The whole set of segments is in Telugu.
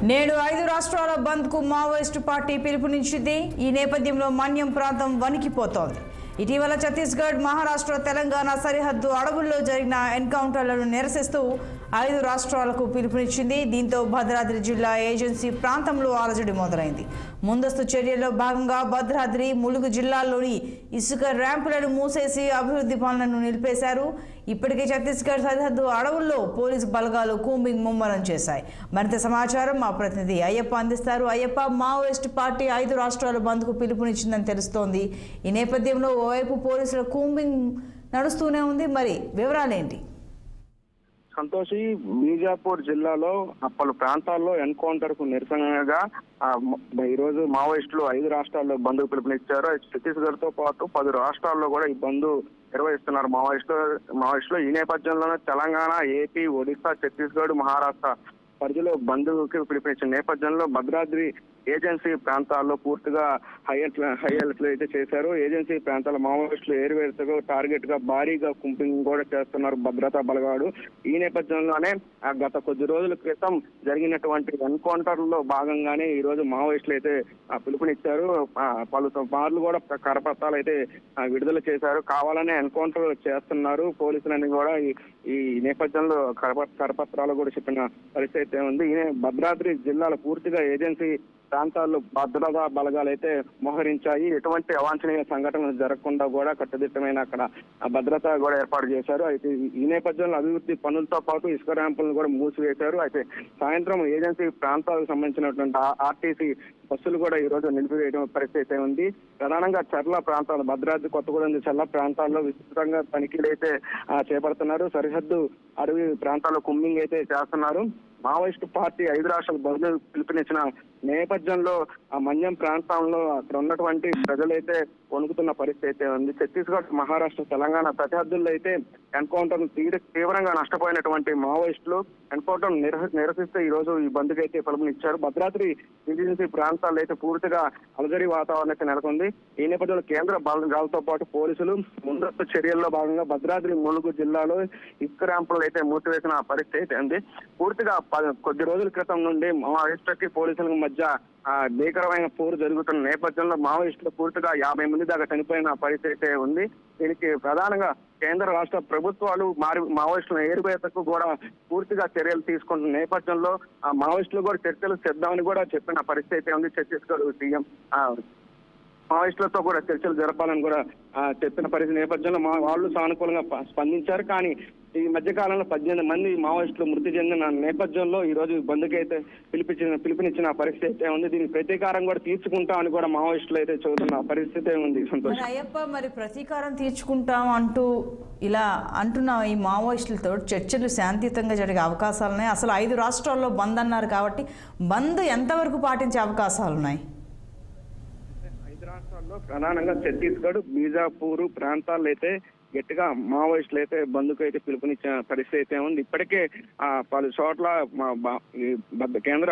నేడు 5 రాష్ట్రాల బంద్ కు మావోయిస్టు పార్టీ పిలుపునిచ్చింది. ఈ నేపథ్యంలో మన్యం ప్రాంతం వణికిపోతోంది. ఇటీవల ఛత్తీస్గఢ్, మహారాష్ట్ర, తెలంగాణ సరిహద్దు అడవుల్లో జరిగిన ఎన్కౌంటర్లను నిరసిస్తూ 5 రాష్ట్రాలకు పిలుపునిచ్చింది. దీంతో భద్రాద్రి జిల్లా ఏజెన్సీ ప్రాంతంలో అలజడి మొదలైంది. ముందస్తు చర్యల్లో భాగంగా భద్రాద్రి, ములుగు జిల్లాల్లోని ఇసుక ర్యాంపులను మూసేసి అభివృద్ధి పనులను నిలిపేశారు. ఇప్పటికే ఛత్తీస్గఢ్ సరిహద్దు అడవుల్లో పోలీసు బలగాలు కూంబింగ్ ముమ్మరం చేశాయి. మరింత సమాచారం మా ప్రతినిధి అయ్యప్ప అందిస్తారు. అయ్యప్ప, మావోయిస్టు పార్టీ 5 రాష్ట్రాల బంద్కు పిలుపునిచ్చిందని తెలుస్తోంది. ఈ నేపథ్యంలో ఓవైపు పోలీసుల కూంబింగ్ నడుస్తూనే ఉంది. మరి వివరాలేంటి? సంతోషి, బీజాపూర్ జిల్లాలో పలు ప్రాంతాల్లో ఎన్కౌంటర్ కు నిరసనగా ఈ రోజు మావోయిస్టులు 5 రాష్ట్రాల్లో బంద్ పిలుపునిచ్చారు. ఛత్తీస్గఢ్ తో పాటు 10 రాష్ట్రాల్లో కూడా ఈ బంద్ నిర్వహిస్తున్నారు మావోయిస్టులు. ఈ నేపథ్యంలోనే తెలంగాణ, ఏపీ, ఒడిశా, ఛత్తీస్గఢ్, మహారాష్ట్ర పరిధిలో బంద్కి పిలుపునిచ్చిన నేపథ్యంలో భద్రాద్రి ఏజెన్సీ ప్రాంతాల్లో పూర్తిగా హై అలర్ట్ అయితే చేశారు. ఏజెన్సీ ప్రాంతాల మావోయిస్టులు ఏరువేరుతో టార్గెట్ గా భారీగా కుంపింగ్ కూడా చేస్తున్నారు భద్రతా బలగాడు. ఈ నేపథ్యంలోనే గత కొద్ది రోజుల క్రితం జరిగినటువంటి ఎన్కౌంటర్ లో భాగంగానే ఈ రోజు మావోయిస్టులు అయితే పిలుపునిచ్చారు. పలు మార్లు కూడా కరపత్రాలు అయితే విడుదల చేశారు. కావాలనే ఎన్కౌంటర్ చేస్తున్నారు పోలీసులని కూడా ఈ నేపథ్యంలో కరపత్రాలు కూడా చెప్పిన పరిస్థితి ఉంది. భద్రాద్రి జిల్లాలో పూర్తిగా ఏజెన్సీ ప్రాంతాల్లో భద్రతా బలగాలు అయితే మోహరించాయి. ఎటువంటి అవాంఛనీయ సంఘటనలు జరగకుండా కూడా కట్టుదిట్టమైన అక్కడ భద్రత కూడా ఏర్పాటు చేశారు. అయితే ఈ నేపథ్యంలో అభివృద్ధి పనులతో పాటు ఇసుక ర్యాంపులను కూడా మూసివేశారు. అయితే సాయంత్రం ఏజెన్సీ ప్రాంతాలకు సంబంధించినటువంటి ఆర్టీసీ బస్సులు కూడా ఈ రోజు నిలిపివేయడం పరిస్థితి ఉంది. ప్రధానంగా చర్ల ప్రాంతాలు, భద్రాద్రి, కొత్తగూడెం, చర్ల ప్రాంతాల్లో విస్తృతంగా తనిఖీలు అయితే చేపడుతున్నారు. సరిహద్దు అడవి ప్రాంతాల్లో కుంబింగ్ అయితే చేస్తున్నారు. మావోయిస్టు పార్టీ 5 రాష్ట్రాల బంద్ పిలుపునిచ్చిన నేపథ్యంలో ఆ మన్యం ప్రాంతంలో అక్కడ ఉన్నటువంటి ప్రజలైతే వణుకుతున్న పరిస్థితి అయితే ఉంది. ఛత్తీస్గఢ్, మహారాష్ట్ర, తెలంగాణ సరిహద్దుల్లో అయితే ఎన్కౌంటర్ తీవ్రంగా నష్టపోయినటువంటి మావోయిస్టులు ఎన్కౌంటర్ నిరసిస్తే ఈ రోజు ఈ బంద్కి అయితే పిలుపునిచ్చారు. భద్రాద్రి ఏజెన్సీ ప్రాంతాల్లో అయితే పూర్తిగా అలజడి వాతావరణం అయితే నెలకొంది. ఈ నేపథ్యంలో కేంద్ర బలగాలతో పాటు పోలీసులు ముందస్తు చర్యల్లో భాగంగా భద్రాద్రి, ములుగు జిల్లాలో ఇసుక ర్యాంపులు అయితే మూసివేసిన పరిస్థితి అయితే ఉంది. పూర్తిగా కొద్ది రోజుల క్రితం నుండి మావోయిస్టులకి పోలీసులకు మధ్య భీకరమైన పోరు జరుగుతున్న నేపథ్యంలో మావోయిస్టులు పూర్తిగా 50 మంది దాకా చనిపోయిన పరిస్థితి ఉంది. దీనికి ప్రధానంగా కేంద్ర రాష్ట్ర ప్రభుత్వాలు మావోయిస్టుల ఏరువేతకు కూడా పూర్తిగా చర్యలు తీసుకుంటున్న నేపథ్యంలో ఆ మావోయిస్టులు కూడా చర్చలు చేద్దామని కూడా చెప్పిన పరిస్థితి ఉంది. ఛత్తీస్గఢ్ సీఎం మావోయిస్టులతో కూడా చర్చలు జరపాలని కూడా చెప్పిన పరిస్థితి నేపథ్యంలో వాళ్ళు సానుకూలంగా స్పందించారు. కానీ ఈ మధ్య కాలంలో 18 మంది మావోయిస్టులు మృతి చెందిన నేపథ్యంలో ఈ రోజు బంద్కి అయితే పిలుపునిచ్చిన పరిస్థితి ఉంది. దీనికి ప్రతీకారం కూడా తీర్చుకుంటామని కూడా మావోయిస్టులు అయితే చెబుతున్న పరిస్థితి ఉంది. సంతోష్, అయ్యప్ప, మరి ప్రతీకారం తీర్చుకుంటాం అంటూ ఇలా అంటున్న ఈ మావోయిస్టులతో చర్చలు శాంతియుతంగా జరిగే అవకాశాలున్నాయి? అసలు 5 రాష్ట్రాల్లో బంద్ అన్నారు కాబట్టి బంద్ ఎంతవరకు పాటించే అవకాశాలున్నాయి? 5 రాష్ట్రాల్లో ప్రధానంగా ఛత్తీస్గఢ్, బీజాపూర్ ప్రాంతాల్లో అయితే గట్టిగా మావోయిస్టులు అయితే బంద్కు అయితే పిలుపునిచ్చిన పరిస్థితి అయితే ఉంది. ఇప్పటికే పలు చోట్ల కేంద్ర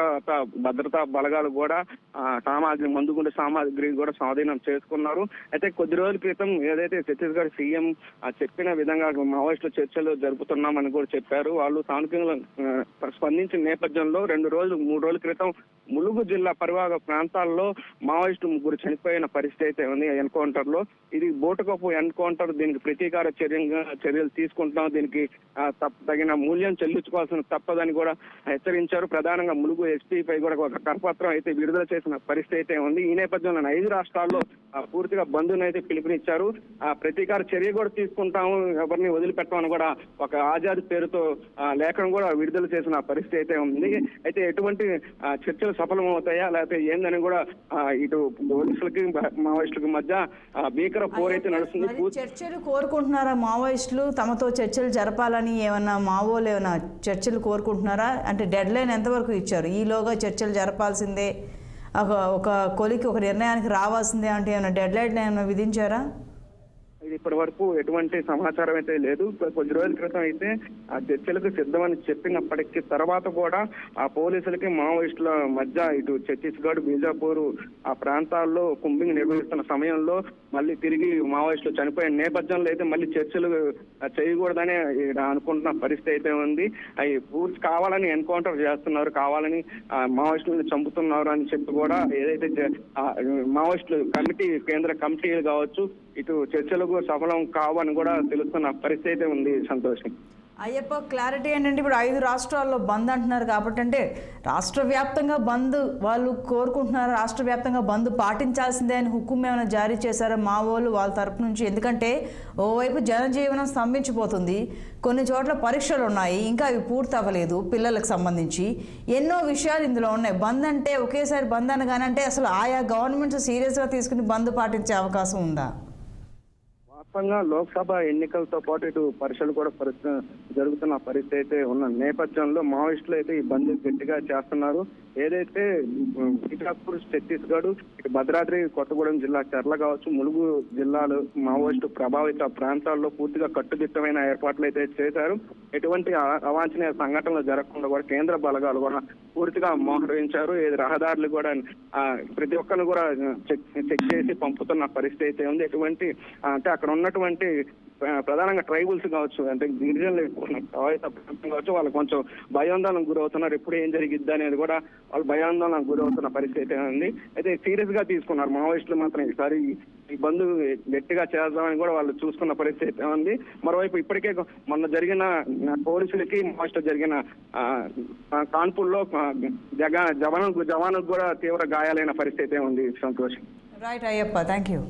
భద్రతా బలగాలు కూడా మందుగుండు సామాగ్రి కూడా స్వాధీనం చేసుకున్నారు. అయితే కొద్ది రోజుల క్రితం ఏదైతే ఛత్తీస్గఢ్ సీఎం చెప్పిన విధంగా మావోయిస్టుల చర్చలు జరుపుతున్నామని కూడా చెప్పారు. వాళ్ళు సానుకూలంగా స్పందించిన నేపథ్యంలో 3 రోజుల క్రితం ములుగు జిల్లా పరివాహక ప్రాంతాల్లో మావోయిస్టు 3 చనిపోయిన పరిస్థితి అయితే ఉంది ఎన్కౌంటర్ లో. ఇది బోటుకప్పు ఎన్కౌంటర్. దీనికి ప్రతీకార చర్యలు తీసుకుంటున్నాం, దీనికి తగిన మూల్యం చెల్లించుకోవాల్సిన తప్పదని కూడా హెచ్చరించారు. ప్రధానంగా ములుగు ఎస్పీపై కూడా ఒక కరపత్రం అయితే విడుదల చేసిన పరిస్థితి అయితే ఉంది. ఈ నేపథ్యంలో 5 రాష్ట్రాల్లో పూర్తిగా బంద్ను అయితే పిలుపునిచ్చారు. ప్రతీకార చర్య కూడా తీసుకుంటాము, ఎవరిని వదిలిపెట్టామని కూడా ఒక ఆజాద్ పేరుతో లేఖను కూడా విడుదల చేసిన పరిస్థితి అయితే ఉంది. అయితే ఎటువంటి చర్చలు సఫలమవుతాయా లేకపోతే ఏందని కూడా ఇటు పోలీసులకి మావోయిస్టులకి మధ్య భీకర పోరైతే నడుస్తుంది. చర్చలు కోరుకుంటున్నారా మావోయిస్టులు? తమతో చర్చలు జరపాలని ఏమన్నా మావోలు ఏమైనా చర్చలు కోరుకుంటున్నారా? అంటే డెడ్ లైన్ ఎంతవరకు ఇచ్చారు? ఈలోగా చర్చలు జరపాల్సిందే, ఒక కొలికి ఒక నిర్ణయానికి రావాల్సిందే అంటే ఏమైనా డెడ్ లైన్ ఏమైనా విధించారా? ఇది ఇప్పటి వరకు ఎటువంటి సమాచారం అయితే లేదు. కొద్ది రోజుల క్రితం అయితే ఆ చర్చలకు సిద్ధమని చెప్పినప్పటికీ తర్వాత కూడా ఆ పోలీసులకి మావోయిస్టుల మధ్య ఇటు ఛత్తీస్గఢ్, బీజాపూర్ ఆ ప్రాంతాల్లో కుంబింగ్ నిర్వహిస్తున్న సమయంలో మళ్ళీ తిరిగి మావోయిస్టులు చనిపోయిన నేపథ్యంలో అయితే మళ్ళీ చర్చలు చేయకూడదని అనుకుంటున్న పరిస్థితి అయితే ఉంది. అవి పూర్తి కావాలని ఎన్కౌంటర్ చేస్తున్నారు, కావాలని మావోయిస్టులను చంపుతున్నారు అని చెప్పి కూడా ఏదైతే మావోయిస్టులు కమిటీ, కేంద్ర కమిటీలు కావచ్చు, ఇటు చర్చలకు సఫలం కావని కూడా తెలుస్తున్న పరిస్థితి అయితే ఉంది. సంతోషం. అయ్యప్ప, క్లారిటీ ఏంటంటే ఇప్పుడు 5 రాష్ట్రాల్లో బంద్ అంటున్నారు కాబట్టి అంటే రాష్ట్ర వ్యాప్తంగా బంద్ వాళ్ళు కోరుకుంటున్నారు, రాష్ట్ర వ్యాప్తంగా బంద్ పాటించాల్సిందే అని హుకుం ఏమైనా జారీ చేశారా మావోలు వాళ్ళ తరపు నుంచి? ఎందుకంటే ఓవైపు జనజీవనం స్తంభించిపోతుంది, కొన్ని చోట్ల పరీక్షలు ఉన్నాయి, ఇంకా అవి పూర్తి అవ్వలేదు పిల్లలకు సంబంధించి, ఎన్నో విషయాలు ఇందులో ఉన్నాయి. బంద్ అంటే ఒకేసారి బంద్ అనగానంటే అసలు ఆయా గవర్నమెంట్స్ సీరియస్గా తీసుకుని బంద్ పాటించే అవకాశం ఉందా? వాస్తవంగా లోక్సభ ఎన్నికలతో పాటు ఇటు పరీక్షలు కూడా జరుగుతున్న పరిస్థితి అయితే ఉన్న నేపథ్యంలో మావోయిస్టులు అయితే ఈ బంద్ గట్టిగా చేస్తున్నారు. ఏదైతే బీజాపూర్, ఛత్తీస్గఢ్, ఇటు భద్రాద్రి కొత్తగూడెం జిల్లా చర్ల కావచ్చు, ములుగు జిల్లాలు మావోయిస్టు ప్రభావిత ప్రాంతాల్లో పూర్తిగా కట్టుదిట్టమైన ఏర్పాట్లు అయితే చేశారు. ఎటువంటి అవాంఛనీయ సంఘటనలు జరగకుండా కూడా కేంద్ర బలగాలు కూడా పూర్తిగా మోహరించారు. రహదారులు కూడా ప్రతి ఒక్కరిని కూడా చెక్ చేసి పంపుతున్న పరిస్థితి అయితే ఉంది. ఎటువంటి అంటే అక్కడ ఉన్నటువంటి ప్రధానంగా ట్రైబల్స్ కావచ్చు, అంటే గిరిజనులు ప్రభావిత ప్రాంతం కావచ్చు, వాళ్ళు కొంచెం భయాందోళనకు గురవుతున్నారు. ఎప్పుడు ఏం జరిగిద్ది అనేది కూడా వాళ్ళు భయాందోళనకు గురవుతున్న పరిస్థితి ఉంది. అయితే సీరియస్ గా తీసుకున్నారు మావోయిస్టులు మాత్రం. ఈసారి ఈ బంద్ గట్టిగా చేద్దామని కూడా వాళ్ళు చూసుకున్న పరిస్థితి ఉంది. మరోవైపు ఇప్పటికే మొన్న జరిగిన పోలీసులకి మావోయిస్టులు జరిగిన కాన్పూర్లో జవానుకు కూడా తీవ్ర గాయాలైన పరిస్థితి ఉంది. సంతోషం. Right Ayyappa, thank you.